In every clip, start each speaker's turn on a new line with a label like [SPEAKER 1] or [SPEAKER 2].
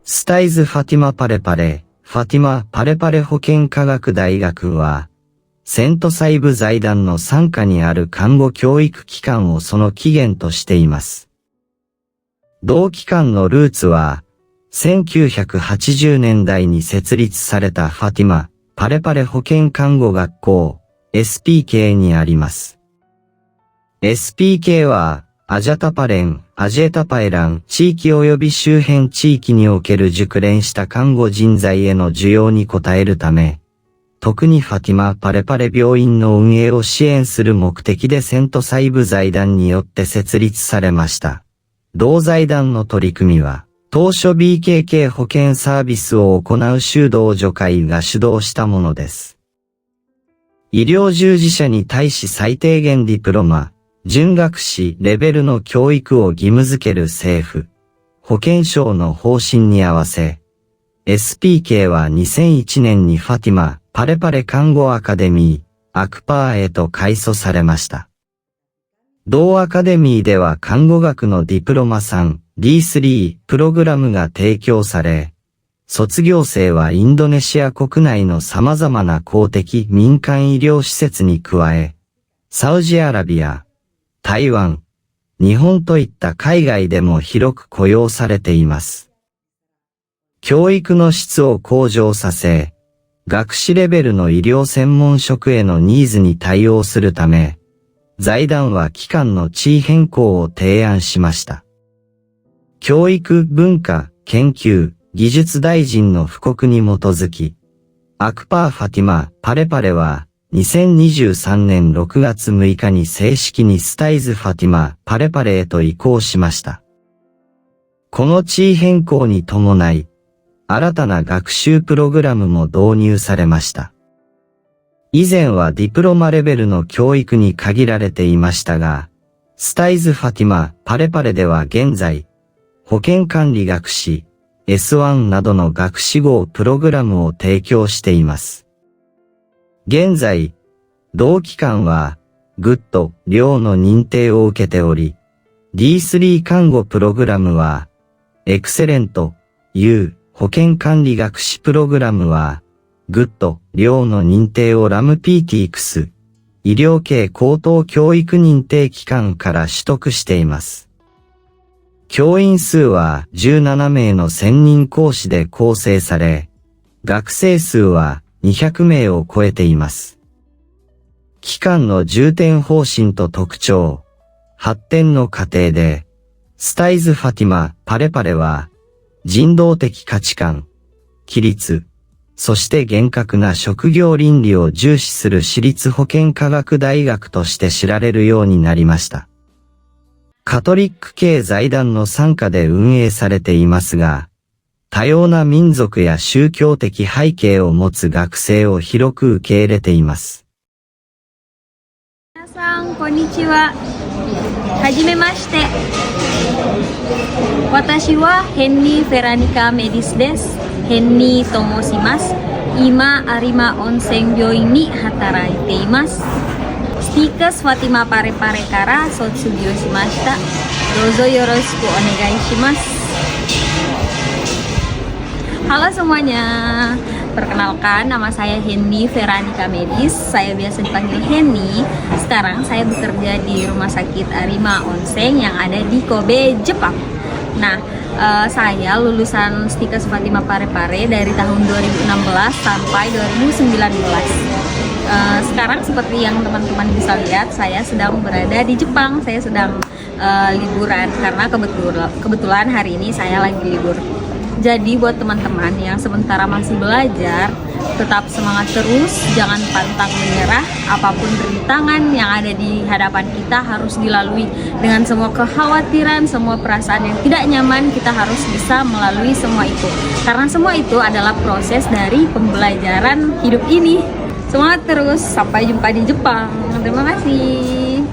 [SPEAKER 1] スタイズ・ファティマ・パレパレ、ファティマ・パレパレ保健科学大学は、セントサイブ財団の傘下にある看護教育機関をその起源としています。同機関のルーツは、1980年代に設立されたファティマ・パレパレ保健看護学校、SPK にあります。SPK は、アジャタパレン、アジェタパエラン地域及び周辺地域における熟練した看護人材への需要に応えるため、特にファティマ・パレパレ病院の運営を支援する目的でセントサイブ財団によって設立されました。同財団の取り組みは、当初 BKK 保健サービスを行う修道女会が主導したものです。医療従事者に対し最低限ディプロマ、準学士レベルの教育を義務付ける政府、保健省の方針に合わせ、SPK は2001年にファティマ・パレパレ看護アカデミー、アクパーへと改組されました。同アカデミーでは看護学のディプロマ3、D3 プログラムが提供され、卒業生はインドネシア国内の様々な公的民間医療施設に加え、サウジアラビア、台湾、日本といった海外でも広く雇用されています。教育の質を向上させ、学士レベルの医療専門職へのニーズに対応するため、財団は機関の地位変更を提案しました。教育、文化、研究、技術大臣の布告に基づき、アクパー・ファティマ・パレパレは、2023年6月6日に正式にスタイズ・ファティマ・パレパレへと移行しました。この地位変更に伴い、新たな学習プログラムも導入されました。以前はディプロマレベルの教育に限られていましたが、スタイズ・ファティマ・パレパレでは現在、保健管理学士、S1 などの学士号プログラムを提供しています。現在、同機関は、グッド、寮の認定を受けており、D3 看護プログラムは、エクセレント、U、保健管理学士プログラムは、グッド、寮の認定をラム PTX、医療系高等教育認定機関から取得しています。教員数は17名の専任講師で構成され、学生数は200名を超えています。機関の重点方針と特徴、発展の過程で、スタイズ・ファティマ・パレパレは、人道的価値観、規律、そして厳格な職業倫理を重視する私立保健科学大学として知られるようになりました。カトリック系財団の傘下で運営されていますが、多様な民族や宗教的背景を持つ学生を広く受け入れています。
[SPEAKER 2] 皆さん、こんにちは。はじめまして。私はヘンニー・フェラニカ・メディスです。ヘンニーと申します。今、有馬温泉病院に働いています。スティーカス・ファティマ・パレパレから卒業しました。どうぞよろしくお願いします。Halo semuanya, perkenalkan nama saya Henny Veranica Medis. Saya biasa dipanggil Henny. Sekarang saya bekerja di Rumah Sakit Arima Onsen yang ada di Kobe, Jepang. Nah, saya lulusan Stikas Fatima Pare-Pare dari tahun 2016 sampai 2019. Sekarang seperti yang teman-teman bisa lihat, saya sedang berada di Jepang. Saya sedang liburan karena kebetulan hari ini saya lagi libur. Jadi buat teman-teman yang sementara masih belajar, tetap semangat terus, jangan pantang menyerah. Apapun rintangan yang ada di hadapan kita harus dilalui dengan semua kekhawatiran, semua perasaan yang tidak nyaman. Kita harus bisa melalui semua itu, karena semua itu adalah proses dari pembelajaran hidup ini. Semangat terus, sampai jumpa di Jepang. Terima kasih.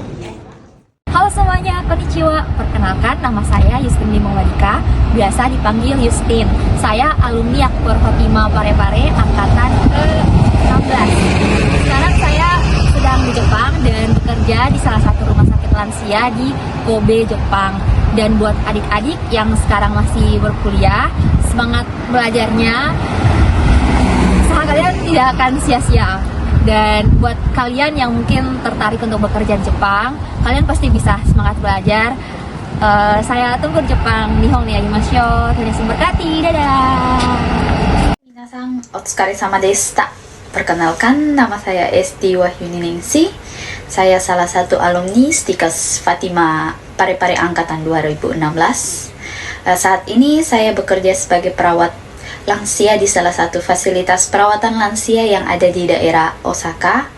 [SPEAKER 3] Halo semuanya, konnichiwa. Perkenalkan, nama saya Yustin Limawadika, biasa dipanggil Yustin. Saya alumni Akbar Fatima Pare-Pare angkatan ke-16. Sekarang saya sedang di Jepang dan bekerja di salah satu rumah sakit lansia di Kobe, Jepang. Dan buat adik-adik yang sekarang masih berkuliah, semangat belajarnya, usaha kalian tidak akan sia-sia. Dan buat kalian yang mungkin tertarik untuk bekerja di Jepang, kalian pasti bisa semangat belajar. Saya tunggu di Jepang. Nihon ni arimasho. Tuhan berkati. Dadah.
[SPEAKER 4] Minasan, otsukaresama deshita. Perkenalkan, nama saya Esti Wahyuni Ningsi. Saya salah satu alumni Stikes Fatima Parepare Angkatan 2016. Saat ini saya bekerja sebagai perawat lansia di salah satu fasilitas perawatan lansia yang ada di daerah Osaka.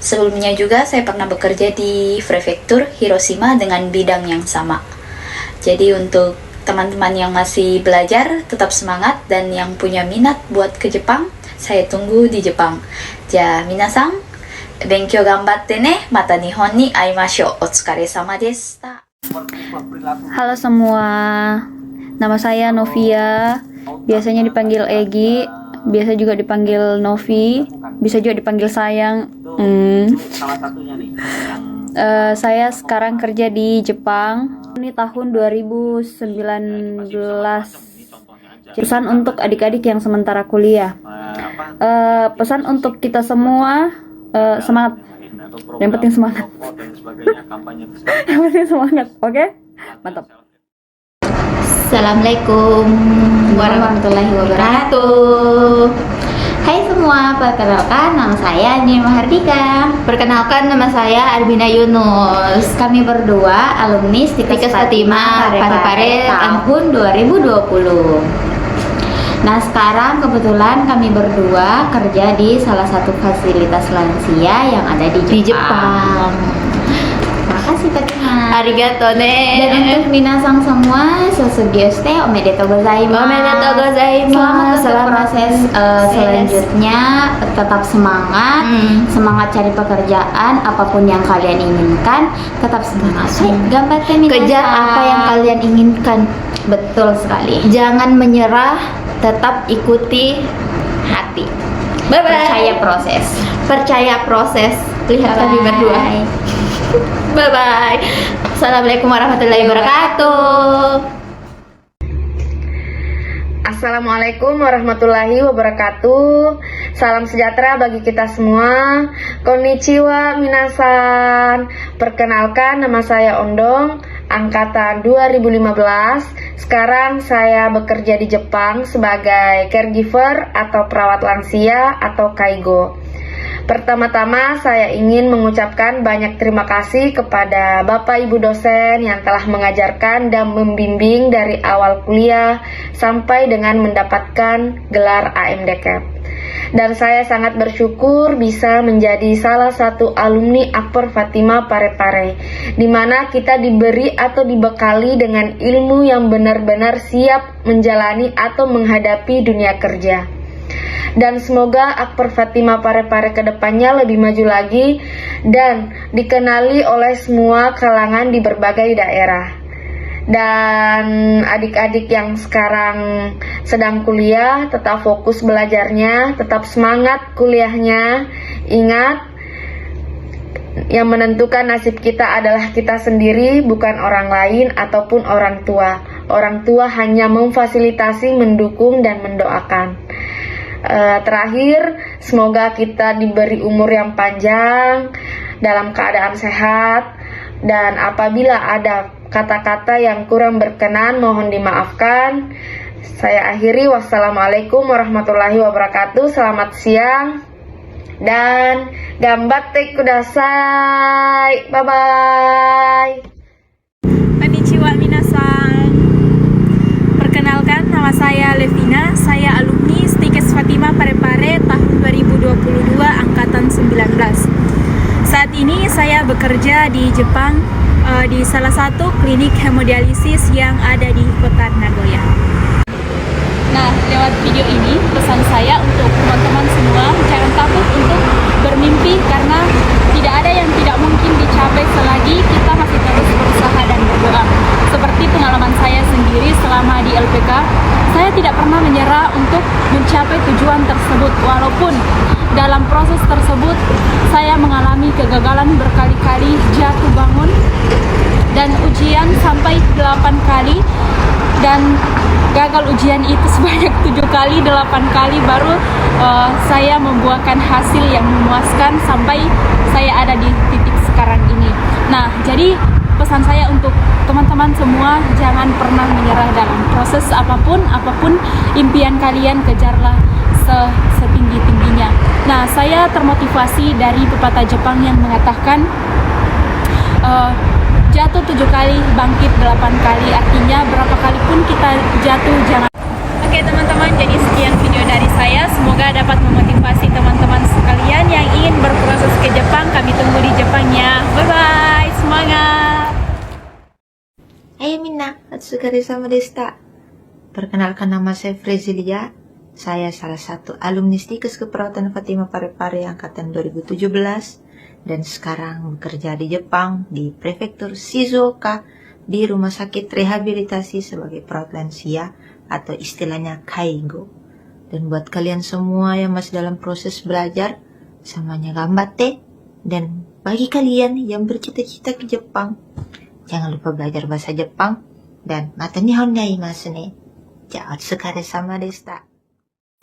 [SPEAKER 4] Sebelumnya juga saya pernah bekerja di prefektur Hiroshima dengan bidang yang sama. Jadi untuk teman-teman yang masih belajar, tetap semangat, dan yang punya minat buat ke Jepang, saya tunggu di Jepang. Ja, minasan, benkyou ganbatte ne, mata Nihon ni aimashou. Otsukaresama deshita.
[SPEAKER 2] Halo semua, nama saya Novia, biasanya dipanggil Egi, biasa juga dipanggil Novi, bisa juga dipanggil sayang. Saya sekarang kerja di Jepang. Ini tahun 2019. Pesan untuk adik-adik yang sementara kuliah. Pesan untuk kita semua, semangat. Yang penting semangat. Yang penting semangat, oke? Mantap.
[SPEAKER 3] Assalamualaikum warahmatullahi wabarakatuh. Hai semua, perkenalkan nama saya Nima Hardika.
[SPEAKER 4] Perkenalkan, nama saya Arbina Yunus.
[SPEAKER 3] Kami berdua alumni Stikes Fatima Parepare tahun 2020. Nah, sekarang kebetulan kami berdua kerja di salah satu fasilitas lansia yang ada di Jepang. Makasih Fatima.
[SPEAKER 4] Arigato ne.
[SPEAKER 3] Dan untuk minasang semua, sosugyoshite omedetou gozaimasu.
[SPEAKER 4] Omedetou gozaimasu.
[SPEAKER 3] Selama proses selanjutnya tetap semangat, semangat cari pekerjaan apapun yang kalian inginkan, tetap semangat. Gambatte minasang.
[SPEAKER 4] Kejar apa yang kalian inginkan.
[SPEAKER 3] Betul sekali.
[SPEAKER 4] Jangan menyerah, tetap ikuti hati. Bye bye.
[SPEAKER 3] Percaya proses.
[SPEAKER 4] Percaya proses. Lihat kami berdua. Bye bye. Assalamualaikum warahmatullahi wabarakatuh.
[SPEAKER 5] Assalamualaikum warahmatullahi wabarakatuh. Salam sejahtera bagi kita semua. Konnichiwa minasan. Perkenalkan, nama saya Ondong, angkatan 2015. Sekarang saya bekerja di Jepang sebagai caregiver atau perawat lansia atau kaigo. Pertama-tama saya ingin mengucapkan banyak terima kasih kepada Bapak Ibu dosen yang telah mengajarkan dan membimbing dari awal kuliah sampai dengan mendapatkan gelar AMDCAP. Dan saya sangat bersyukur bisa menjadi salah satu alumni Akper Fatima Parepare, di mana kita diberi atau dibekali dengan ilmu yang benar-benar siap menjalani atau menghadapi dunia kerja. Dan semoga Akper Fatima Parepare kedepannya lebih maju lagi dan dikenali oleh semua kalangan di berbagai daerah. Dan adik-adik yang sekarang sedang kuliah, tetap fokus belajarnya, tetap semangat kuliahnya. Ingat, yang menentukan nasib kita adalah kita sendiri, bukan orang lain ataupun orang tua. Orang tua hanya memfasilitasi, mendukung, dan mendoakan. Terakhir, semoga kita diberi umur yang panjang, dalam keadaan sehat, dan apabila ada kata-kata yang kurang berkenan mohon dimaafkan. Saya akhiri, wassalamualaikum warahmatullahi wabarakatuh. Selamat siang dan gambatte kudasai. Bye bye.
[SPEAKER 6] Konnichiwa minasan. Perkenalkan, nama saya Levina. Saya alumni Stikes Fatima Parepare tahun 2022 angkatan 19. Saat ini saya bekerja di Jepang di salah satu klinik hemodialisis yang ada di kota Nagoya. Nah, lewat video ini pesan saya untuk teman-teman semua, jangan takut untuk bermimpi karena tidak ada yang tidak mungkin dicapai selagi kita masih terus berusaha dan berdoa. Seperti pengalaman saya sendiri selama di LPK, saya tidak pernah menyerah untuk mencapai tujuan tersebut walaupun dalam proses tersebut saya mengalami kegagalan berkali-kali, jatuh bangun, dan ujian sampai 8 kali, dan gagal ujian itu sebanyak 7 kali, 8 kali baru saya membuahkan hasil yang memuaskan sampai saya ada di titik sekarang ini. Nah, jadi pesan saya untuk teman-teman semua, jangan pernah menyerah dalam proses apapun impian kalian, kejarlah setinggi-tingginya. Nah, saya termotivasi dari pepatah Jepang yang mengatakan jatuh 7 kali, bangkit 8 kali. Artinya berapa kali pun kita jatuh, jangan. Oke teman-teman, jadi sekian video dari saya. Semoga dapat memotivasi teman-teman sekalian yang ingin berproses ke Jepang. Kami tunggu di Jepangnya. Bye-bye, semangat!
[SPEAKER 7] Hai minna, otsukare sama deshita. Perkenalkan, nama saya Frezilia. Saya salah satu alumni Stikes Keperawatan Fatima Parepare angkatan 2017 dan sekarang bekerja di Jepang di Prefektur Shizuoka di Rumah Sakit Rehabilitasi sebagai perawat lansia atau istilahnya kaigo. Dan buat kalian semua yang masih dalam proses belajar, samanya gambatte. Dan bagi kalian yang bercita-cita ke Jepang, jangan lupa belajar bahasa Jepang dan mata nihon ga imasu ne. Ja, otsukare sama deshita.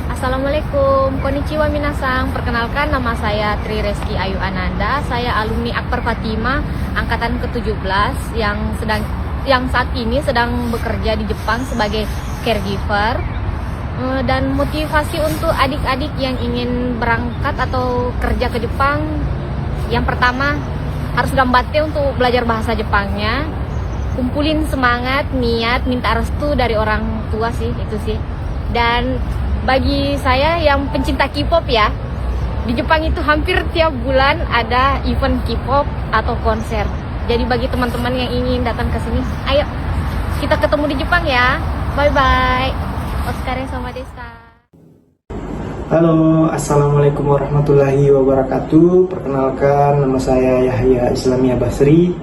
[SPEAKER 3] Assalamualaikum, konnichiwa minasang. Perkenalkan, nama saya Tri Reski Ayu Ananda. Saya alumni Akper Fatima angkatan ke-17 yang saat ini sedang bekerja di Jepang sebagai caregiver. Dan motivasi untuk adik-adik yang ingin berangkat atau kerja ke Jepang, yang pertama harus gambatte untuk belajar bahasa Jepangnya. Kumpulin semangat, niat, minta restu dari orang tua sih, itu sih. Dan bagi saya yang pencinta K-pop ya, di Jepang itu hampir tiap bulan ada event K-pop atau konser. Jadi bagi teman-teman yang ingin datang ke sini, ayo kita ketemu di Jepang ya. Bye bye. Otsukare sama deshita.
[SPEAKER 8] Halo, assalamualaikum warahmatullahi wabarakatuh. Perkenalkan, nama saya Yahya Islamia Basri.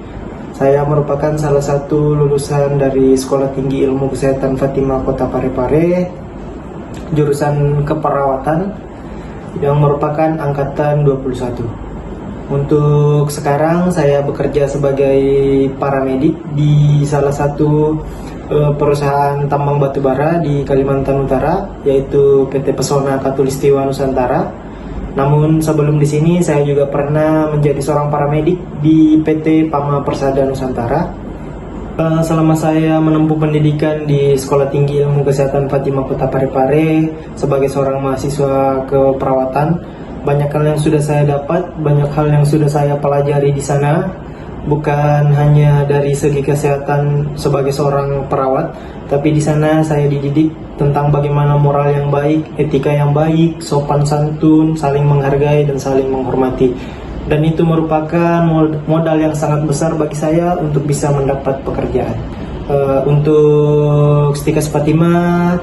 [SPEAKER 8] Saya merupakan salah satu lulusan dari Sekolah Tinggi Ilmu Kesehatan Fatima Kota Parepare, jurusan keperawatan yang merupakan angkatan 21. Untuk sekarang saya bekerja sebagai paramedik di salah satu perusahaan tambang batubara di Kalimantan Utara, yaitu PT Pesona Katulistiwa Nusantara. Namun sebelum di sini saya juga pernah menjadi seorang paramedik di PT Pama Persada Nusantara. Selama saya menempuh pendidikan di Sekolah Tinggi Ilmu Kesehatan Fatima Kota Parepare sebagai seorang mahasiswa keperawatan, banyak hal yang sudah saya dapat, banyak hal yang sudah saya pelajari di sana. Bukan hanya dari segi kesehatan sebagai seorang perawat, tapi di sana saya dididik tentang bagaimana moral yang baik, etika yang baik, sopan santun, saling menghargai dan saling menghormati. Dan itu merupakan modal yang sangat besar bagi saya untuk bisa mendapat pekerjaan. Untuk Stikes Fatima,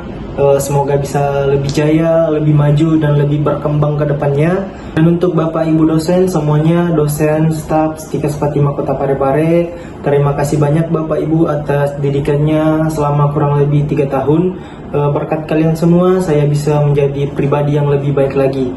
[SPEAKER 8] semoga bisa lebih jaya, lebih maju, dan lebih berkembang ke depannya. Dan untuk Bapak Ibu dosen semuanya, dosen, staf Stikes Fatima Kota Parepare, terima kasih banyak Bapak Ibu atas didikannya selama kurang lebih 3 tahun. Berkat kalian semua, saya bisa menjadi pribadi yang lebih baik lagi.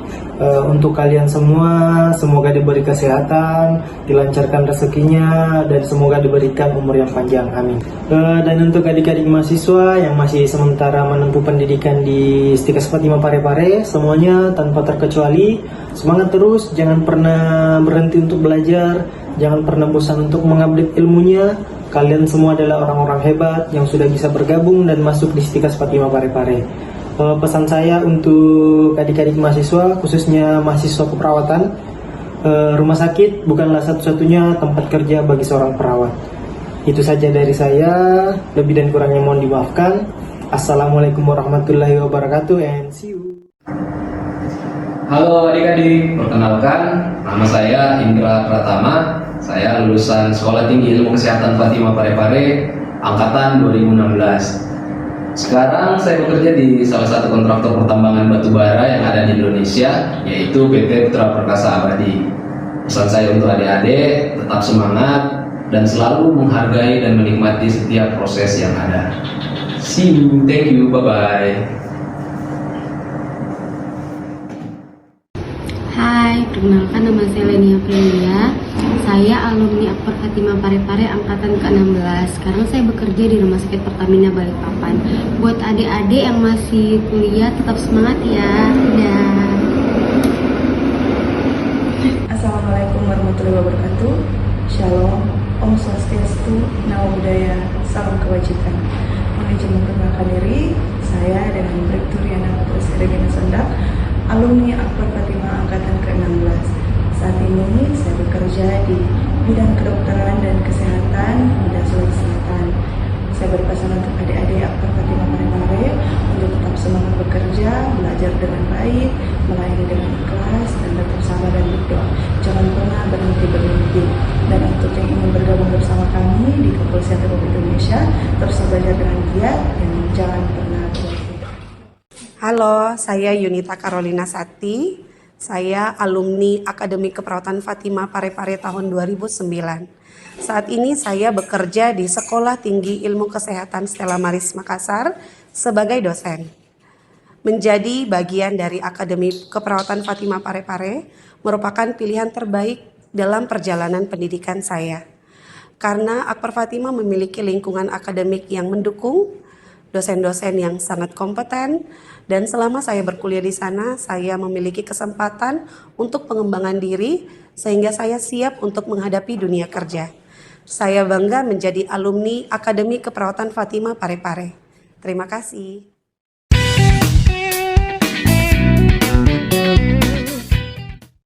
[SPEAKER 8] Untuk kalian semua, semoga diberi kesehatan, dilancarkan rezekinya, dan semoga diberikan umur yang panjang. Amin. Dan untuk adik-adik mahasiswa yang masih sementara menempuh pendidikan di Stikes Fatima Parepare, semuanya tanpa terkecuali, semangat terus, jangan pernah berhenti untuk belajar, jangan pernah bosan untuk mengupdate ilmunya. Kalian semua adalah orang-orang hebat yang sudah bisa bergabung dan masuk di Stikes Fatima Parepare. Pesan saya untuk adik-adik mahasiswa, khususnya mahasiswa keperawatan, rumah sakit bukanlah satu-satunya tempat kerja bagi seorang perawat. Itu saja dari saya, lebih dan kurangnya mohon dimaafkan. Assalamualaikum warahmatullahi wabarakatuh, and see you.
[SPEAKER 9] Halo adik-adik, perkenalkan nama saya Indra Pratama. Saya lulusan Sekolah Tinggi Ilmu Kesehatan Fatima Parepare angkatan 2016. Sekarang saya bekerja di salah satu kontraktor pertambangan batubara yang ada di Indonesia, yaitu PT Putra Perkasa Abadi. Pesan saya untuk adik-adik, tetap semangat dan selalu menghargai dan menikmati setiap proses yang ada. See you, thank you, bye-bye.
[SPEAKER 10] Hai, perkenalkan nama saya Lenia Prilia. Saya alumni Akbar Fatimah Parepare angkatan ke-16. Sekarang saya bekerja di Rumah Sakit Pertamina Balikpapan. Buat adik-adik yang masih kuliah tetap semangat ya. Dah.
[SPEAKER 11] Assalamualaikum warahmatullahi wabarakatuh. Shalom, Om Swastiastu, Namo Buddhaya, salam kewajiban. Mohon izin memperkenalkan diri, saya dengan Brigtu Riana Putri Regina Sondak, alumni Akbar Fatimah angkatan ke-16. Saat ini saya bekerja di bidang kedokteran dan kesehatan Polda Sulawesi Selatan. Saya berpesan untuk adik-adik Akbar Fatimah Parepare untuk tetap semangat bekerja, belajar dengan baik, melayani dengan ikhlas, dan tetap sabar dan berdoa. Jangan pernah berhenti bermimpi. Dan untuk yang ingin bergabung bersama kami di Kepolisian Republik Indonesia, terus belajar dengan giat dan jangan pernah berhenti.
[SPEAKER 12] Halo, saya Yunita Carolina Sati. Saya alumni Akademi Keperawatan Fatimah Parepare tahun 2009. Saat ini saya bekerja di Sekolah Tinggi Ilmu Kesehatan Stella Maris Makassar sebagai dosen. Menjadi bagian dari Akademi Keperawatan Fatimah Parepare merupakan pilihan terbaik dalam perjalanan pendidikan saya. Karena Akbar Fatimah memiliki lingkungan akademik yang mendukung, dosen-dosen yang sangat kompeten, dan selama saya berkuliah di sana, saya memiliki kesempatan untuk pengembangan diri sehingga saya siap untuk menghadapi dunia kerja. Saya bangga menjadi alumni Akademi Keperawatan Fatimah Parepare. Terima kasih.